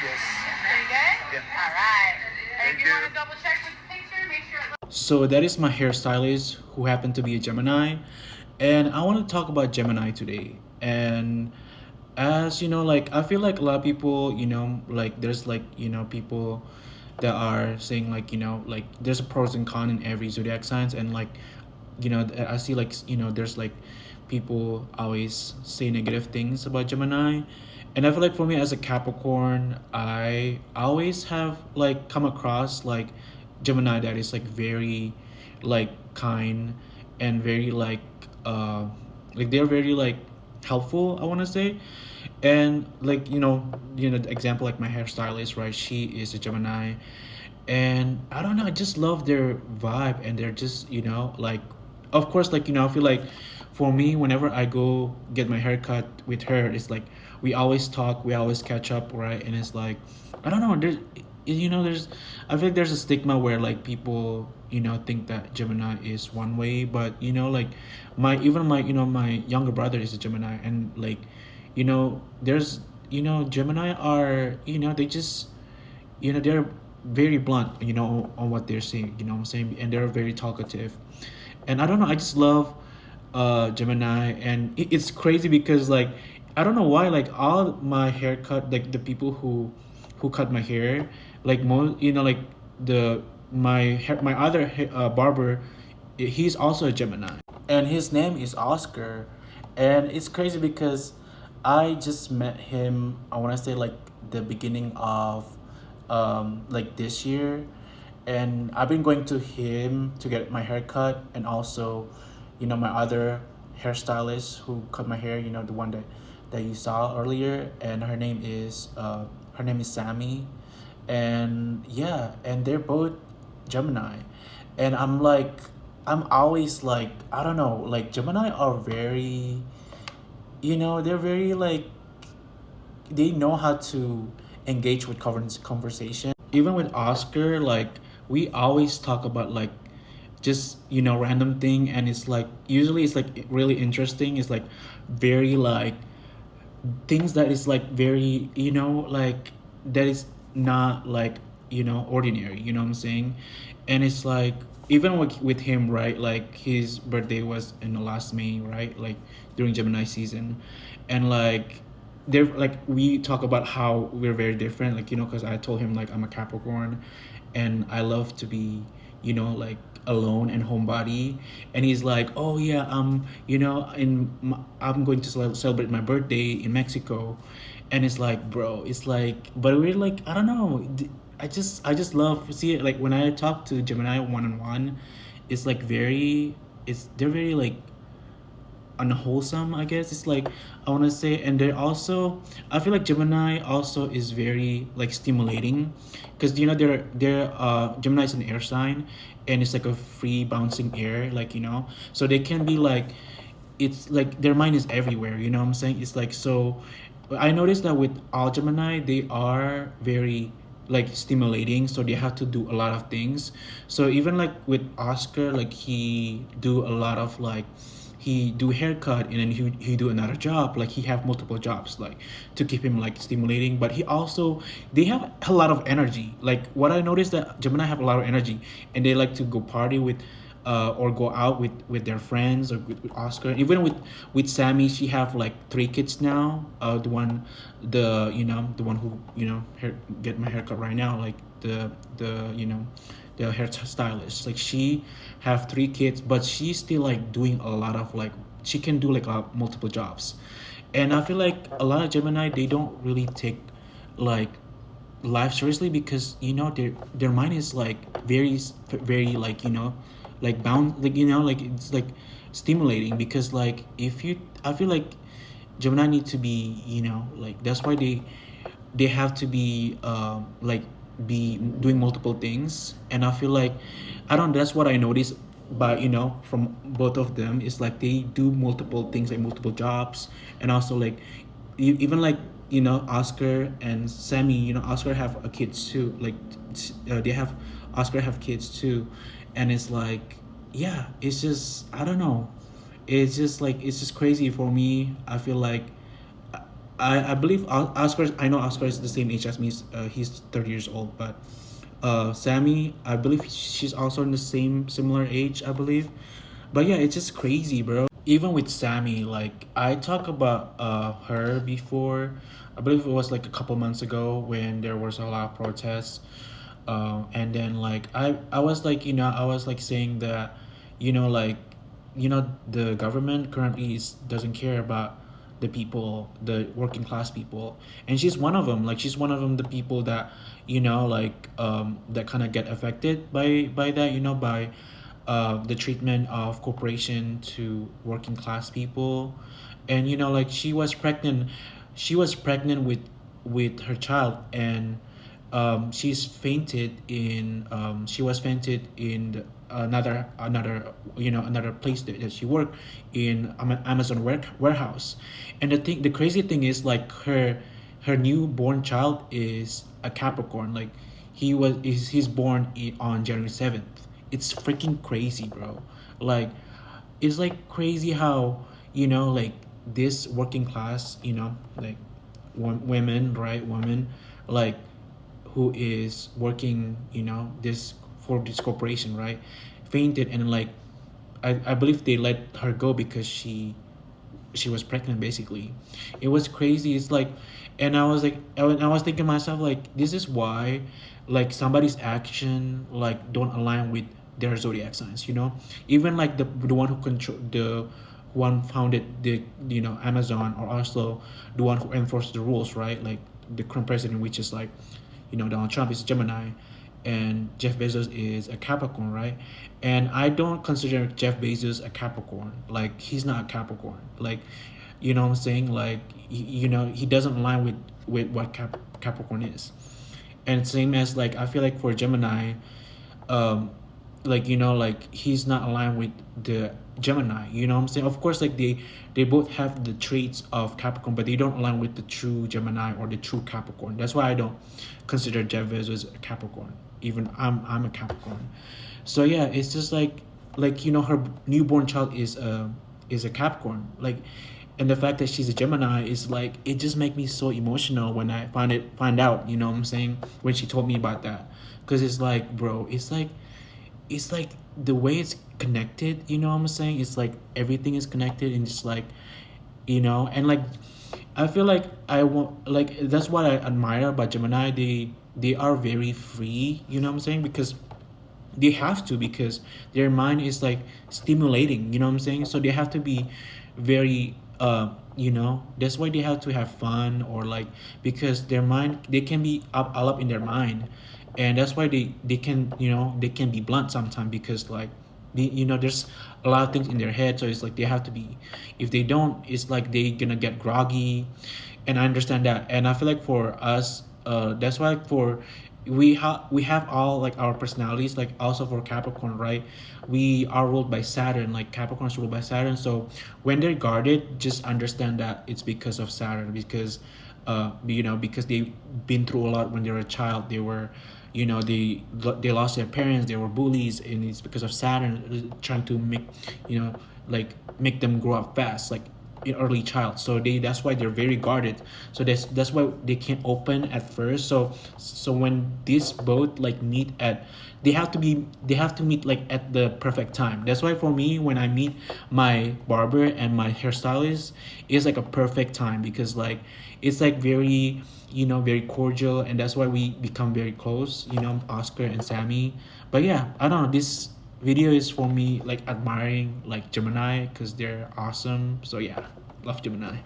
Yes. Pretty good? Yeah. All right. And Thank if you want you. to double check with the picture, make sure it looks. So that is my hairstylist who happened to be a Gemini. And I want to talk about Gemini today. And as you know, like I feel like a lot of people, like there's like, people that are saying like, like there's a pros and cons in every zodiac signs and like, I see like, there's like people always say negative things about Gemini. And I feel like for me as a Capricorn, I always have like come across like Gemini that is like very like kind and very like they're very like helpful, I want to say. And like the example like my hairstylist, right, she is a Gemini. And I don't know, I just love their vibe and they're just like, of course, like I feel like for me whenever I go get my haircut with her, it's like we always talk, we always catch up, right? And it's like I don't know, there's I feel like there's a stigma where like people think that Gemini is one way, but like my younger brother is a Gemini. And like there's Gemini are they just they're very blunt on what they're saying, what I'm saying, and they're very talkative. And I don't know, I just love Gemini. And it's crazy because like I don't know why, like all my haircut, like the people who cut my hair, like most like my other barber, he's also a Gemini, and his name is Oscar. And it's crazy because I just met him, I want to say like the beginning of like this year. And I've been going to him to get my hair cut, and also my other hairstylist who cut my hair, the one that you saw earlier. And her name is Sammy. And yeah, and they're both Gemini. And I'm always like, I don't know, like Gemini are very, they're very like, they know how to engage with conversation. Even with Oscar, like we always talk about like just random thing. And it's like usually it's like really interesting. It's like very like things that is like very like that is not like ordinary, what I'm saying. And it's like even with him, right, like his birthday was in the last May, right, like during Gemini season. And like they're like we talk about how we're very different, like because I told him like I'm a Capricorn and I love to be like alone and homebody. And he's like, oh yeah, I'm going to celebrate my birthday in Mexico. And it's like, bro, it's like, but we're like, I don't know, I just love to see it. Like when I talk to Gemini one on one, it's like very, it's they're very like unwholesome, I guess. It's like I want to say. And they're also, I feel like Gemini also is very like stimulating, because they're Gemini is an air sign, and it's like a free bouncing air, like so they can be like, it's like their mind is everywhere, what I'm saying. It's like, so I noticed that with all Gemini, they are very like stimulating, so they have to do a lot of things. So even like with Oscar, like he do a lot of like, he do haircut and then he do another job, like he have multiple jobs like to keep him like stimulating. But he also, they have a lot of energy. Like what I noticed, that Gemini have a lot of energy, and they like to go party with or go out with their friends, or with Oscar. Even with Sammy, she have like 3 kids now. The one who get my haircut right now, like the hairstylist, like she have 3 kids, but she's still like doing a lot of like, she can do like multiple jobs. And I feel like a lot of Gemini, they don't really take like life seriously, because their mind is like very like like bound, like like it's like stimulating. Because like if you, I feel like Gemini need to be like, that's why they have to be like be doing multiple things. And I feel like, I don't, that's what I noticed. But from both of them, it's like they do multiple things, like multiple jobs. And also like even like Oscar and Sammy, Oscar have a kids too, like they have, Oscar have kids too. And it's like, yeah, it's just, I don't know, it's just like, it's just crazy for me. I feel like I believe Oscar. I know Oscar is the same age as me. He's 30 years old, but Sammy, I believe she's also in the same similar age. I believe, but yeah, it's just crazy, bro. Even with Sammy, like I talked about her before. I believe it was like a couple months ago when there was a lot of protests. And then like I was like I was like saying that like the government currently doesn't care about the people, the working class people, and she's one of them. Like she's one of them, the people that like that kind of get affected by that, by the treatment of corporation to working class people. And like she was pregnant with her child, and she was fainted in another place that she worked in, Amazon warehouse. And the crazy thing is, like, her newborn child is a Capricorn. Like he's born on January 7th. It's freaking crazy, bro. Like it's like crazy how like this working class, like women, right, women, like who is working, this for this corporation, right, fainted. And like I believe they let her go because she was pregnant, basically. It was crazy. It's like, and I was thinking to myself, like, this is why, like, somebody's action like don't align with their zodiac signs, even like the one who control the one founded the Amazon, or also the one who enforced the rules, right, like the current president, which is like Donald Trump is Gemini, and Jeff Bezos is a Capricorn, right? And I don't consider Jeff Bezos a Capricorn. Like he's not a Capricorn. Like, what I'm saying? Like he doesn't align with what Capricorn is. And same as, like, I feel like for Gemini, um, like like he's not aligned with the Gemini. What I'm saying? Of course, like they both have the traits of Capricorn, but they don't align with the true Gemini or the true Capricorn. That's why I don't consider Jeff Bezos a Capricorn. Even I'm a Capricorn. So yeah, it's just like her newborn child is a Capricorn. Like, and the fact that she's a Gemini is like, it just make me so emotional when I find out. What I'm saying, when she told me about that, because it's like, bro, it's like the way it's connected. What I'm saying? It's like everything is connected, and just like and like I feel like I want, like, that's what I admire about Gemini. They are very free. What I'm saying? Because they have to, because their mind is like stimulating. What I'm saying? So they have to be very that's why they have to have fun, or like, because their mind, they can be all up in their mind. And that's why they can they can be blunt sometimes, because like there's a lot of things in their head. So it's like they have to be, if they don't, it's like they gonna get groggy. And I understand that. And I feel like for us, that's why, for we have all like our personalities, like also for Capricorn, right, we are ruled by Saturn. Like Capricorn's ruled by Saturn. So when they're guarded, just understand that it's because of Saturn. Because because they've been through a lot when they were a child. They were, they lost their parents, they were bullies, and it's because of Saturn trying to make, like, make them grow up fast, like in early child. So that's why they're very guarded. So that's why they can't open at first. So when these both like meet at, they have to meet like at the perfect time. That's why for me, when I meet my barber and my hairstylist, it's like a perfect time, because like it's like very, very cordial. And that's why we become very close, Oscar and Sammy. But yeah, I don't know, this video is for me like admiring like Gemini, because they're awesome. So yeah, love Gemini.